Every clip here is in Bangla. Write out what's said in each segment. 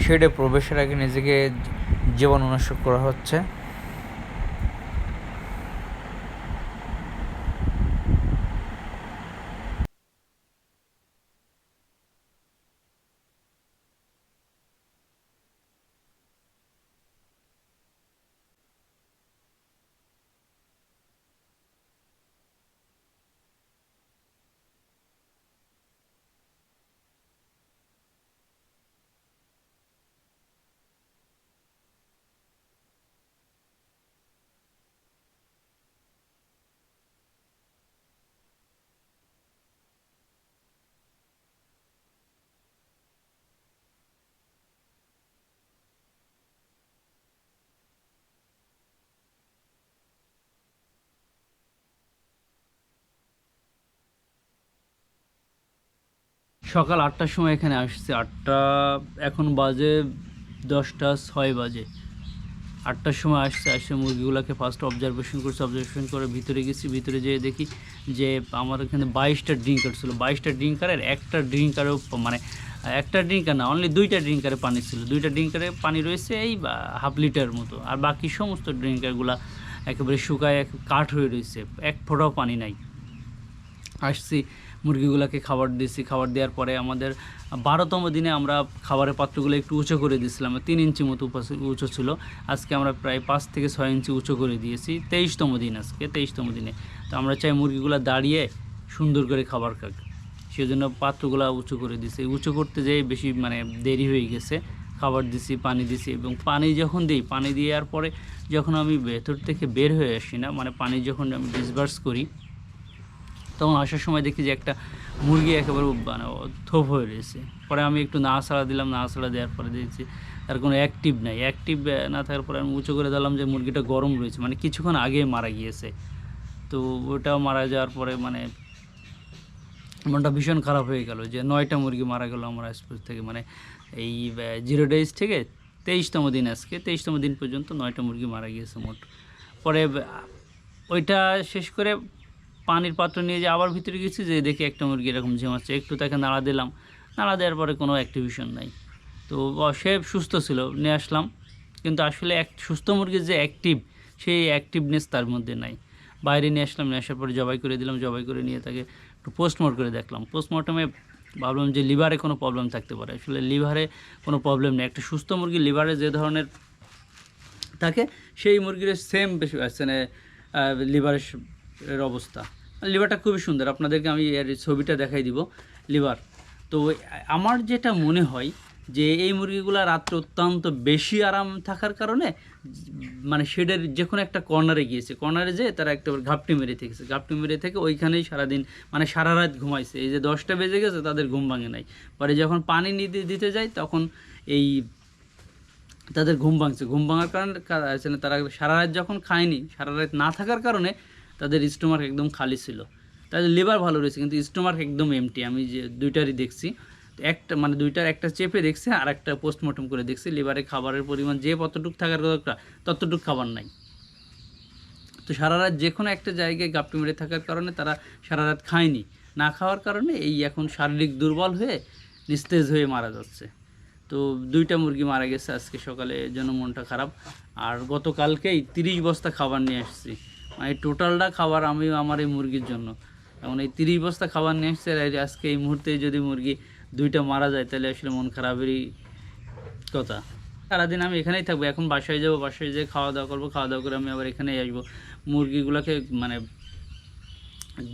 শেডে প্রবেশের আগে নিজেকে জীবাণুনাশক করা হচ্ছে। সকাল 8টার সময় এখানে আসছি। এখন বাজে 10টা 6 বাজে। 8টার সময় আসছে মুরগিগুলোকে ফার্স্ট অবজারভেশন করে ভিতরে গেছি। ভিতরে যেয়ে দেখি যে আমার এখানে 22টা ড্রিঙ্কার ছিল। 22টা ড্রিঙ্কারের একটা ড্রিঙ্কারেও মানে একটা ড্রিঙ্কার না, অনলি 2টা ড্রিঙ্কারে পানি ছিল। 2টা ড্রিঙ্কারে পানি রয়েছে এই হাফ লিটার মতো, আর বাকি সমস্ত ড্রিঙ্কারগুলো একেবারে শুকায় কাঠ হয়ে রয়েছে, এক ফোঁটাও পানি নাই। আসছি, মুরগিগুলোকে খাবার দিয়েছি। খাবার দেওয়ার পরে আমাদের 12তম দিনে আমরা খাবারের পাত্রগুলো একটু উঁচু করে দিয়েছিলাম। 3 ইঞ্চি মতো উঁচু ছিল, আজকে আমরা প্রায় 5 থেকে 6 ইঞ্চি উঁচু করে দিয়েছি। 23তম দিন আজকে, 23তম দিনে। তো আমরা চাই মুরগিগুলো দাঁড়িয়ে সুন্দর করে খাবার খাক, সেজন্য পাত্রগুলো উঁচু করে দিয়েছি। উঁচু করতে যেয়ে বেশি দেরি হয়ে গেছে। খাবার দিছি, পানি দিছি, এবং পানি যখন দিই, পানি দেওয়ার পরে যখন আমি ভেতর থেকে বের হয়ে আসি না, পানি যখন আমি ডিসবার্স করি, তখন আসার সময় দেখি যে একটা মুরগি একেবারে থোপ হয়ে রয়েছে। পরে আমি একটু নাড়াচাড়া দিলাম। নাড়াচাড়া দেওয়ার পরে দেখছি তার কোনো অ্যাক্টিভ নাই। অ্যাক্টিভ না থাকার পরে আমি উঁচু করে দিলাম যে মুরগিটা গরম রয়েছে, কিছুক্ষণ আগে মারা গিয়েছে। তো ওটাও মারা যাওয়ার পরে মনটা ভীষণ খারাপ হয়ে গেল যে 9টা মুরগি মারা গেল আমার আশপাশ থেকে। এই 0 ডেজ থেকে 23তম দিন, আজকে 23তম দিন পর্যন্ত 9টা মুরগি মারা গিয়েছে মোট। পরে ওইটা শেষ করে পানির পাত্র নিয়ে যে আবার ভিতরে গেছি, যে দেখি একটা মুরগি এরকম ঝিমাচ্ছে। একটু তাকে নাড়া দিলাম, নাড়া দেওয়ার পরে কোনো অ্যাক্টিভিশন নাই। তো সে সুস্থ ছিল, নিয়ে আসলাম। কিন্তু আসলে এক সুস্থ মুরগির যে অ্যাক্টিভ, সেই অ্যাক্টিভনেস তার মধ্যে নাই। বাইরে নিয়ে আসলাম, নিয়ে আসার পরে জবাই করে দিলাম। জবাই করে নিয়ে তাকে একটু পোস্টমর্টম করে দেখলাম। পোস্টমর্টমে ভাবলাম যে লিভারে কোনো প্রবলেম থাকতে পারে। আসলে লিভারে কোনো প্রবলেম নেই। একটা সুস্থ মুরগির লিভারে যে ধরনের থাকে, সেই মুরগির সেম বেশি লিভারের অবস্থা। লিভারটা খুবই সুন্দর, আপনাদেরকে আমি এর ছবিটা দেখাই দিব লিভার। তো আমার যেটা মনে হয় যে এই মুরগিগুলো রাত্রে অত্যন্ত বেশি আরাম থাকার কারণে শেডের যে কোনো একটা কর্নারে গিয়েছে। কর্নারে যেয়ে তারা একটা ঘাপটি মেরে থেকেছে। ঘাপটি মেরে থেকে ওইখানেই সারাদিন সারা রাত ঘুমাইছে। এই যে 10টা বেজে গেছে, তাদের ঘুম ভাঙে নাই। পরে যখন পানি দিতে যায়, তখন তাদের ঘুম ভাঙছে। ঘুম ভাঙার কারণে তারা সারা রাত যখন খায়নি, সারা রাত না থাকার কারণে তাদের স্টোমাক একদম খালি ছিল। তাদের লিভার ভালো রয়েছে, কিন্তু স্টোমাক একদম এমটি। আমি যে দুইটারই দেখছি, একটা দুইটার একটা চেপে দেখছি, আর একটা পোস্টমর্টম করে দেখছি। লিভারে খাবারের পরিমাণ যে কতটুকু থাকার কথা, ততটুকু খাবার নাই। তো সারা রাত যে কোনো একটা জায়গায় গাপটি মেরে থাকার কারণে তারা সারা রাত খায়নি। না খাওয়ার কারণে এখন শারীরিক দুর্বল হয়ে নিস্তেজ হয়ে মারা যাচ্ছে। তো 2টা মুরগি মারা গেছে আজকে সকালে, জন্য মনটা খারাপ। আর গতকালকেই 30 বস্তা খাবার নিয়ে আসছি। টোটালটা খাবার আমি আমার এই মুরগির জন্য। এখন এই 30 বস্তা খাবার নিয়ে আসছে, আজকে এই মুহূর্তে যদি মুরগি 2টা মারা যায়, তাহলে আসলে মন খারাপেরই কথা। সারাদিন আমি এখানেই থাকবো। এখন বাসায় যাবো, বাসায় যেয়ে খাওয়া দাওয়া করবো। খাওয়া দাওয়া করে আমি আবার এখানেই আসবো। মুরগিগুলোকে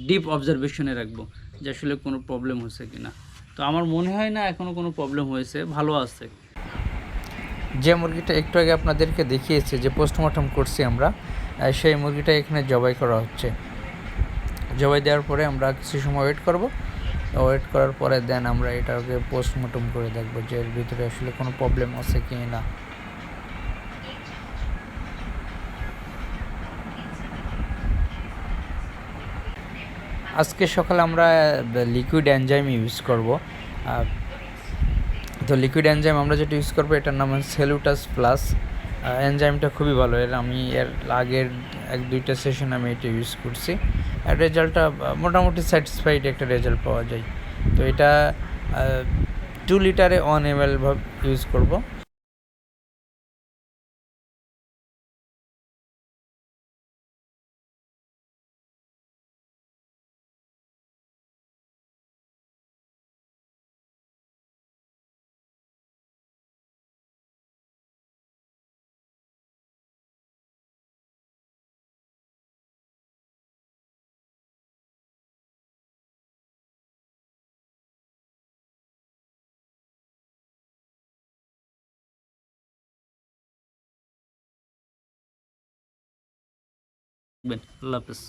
ডিপ অবজারভেশনে রাখবো যে আসলে কোনো প্রবলেম হচ্ছে কি না। তো আমার মনে হয় না এখনও কোনো প্রবলেম হয়েছে, ভালো আছে। যে মুরগিটা একটু আগে আপনাদেরকে দেখিয়েছে যে পোস্টমর্টম করছি আমরা, সেই মুরগিটা এখানে জবাই করা হচ্ছে। জবাই দেওয়ার পরে আমরা কিছু সময় ওয়েট করব। ওয়েট করার পরে দেন আমরা এটাকে পোস্টমর্টম করে দেখব যে এর ভিতরে আসলে কোনো প্রবলেম আছে কি না। আজকে সকালে আমরা লিকুইড এনজাইম ইউজ করব। তো লিকুইড এনজাইম আমরা যেটা ইউজ করবো, এটার নাম সেলুটাস প্লাস। এনজাইমটা খুবই ভালো। আমি এর আগের 1-2টা সেশন আমি এটা ইউজ করছি, আর রেজাল্টটা মোটামুটি স্যাটিসফাইড একটা রেজাল্ট পাওয়া যায়। তো এটা 2 লিটারে 1 ml ইউজ করব। আল্লাহ হাফেজ।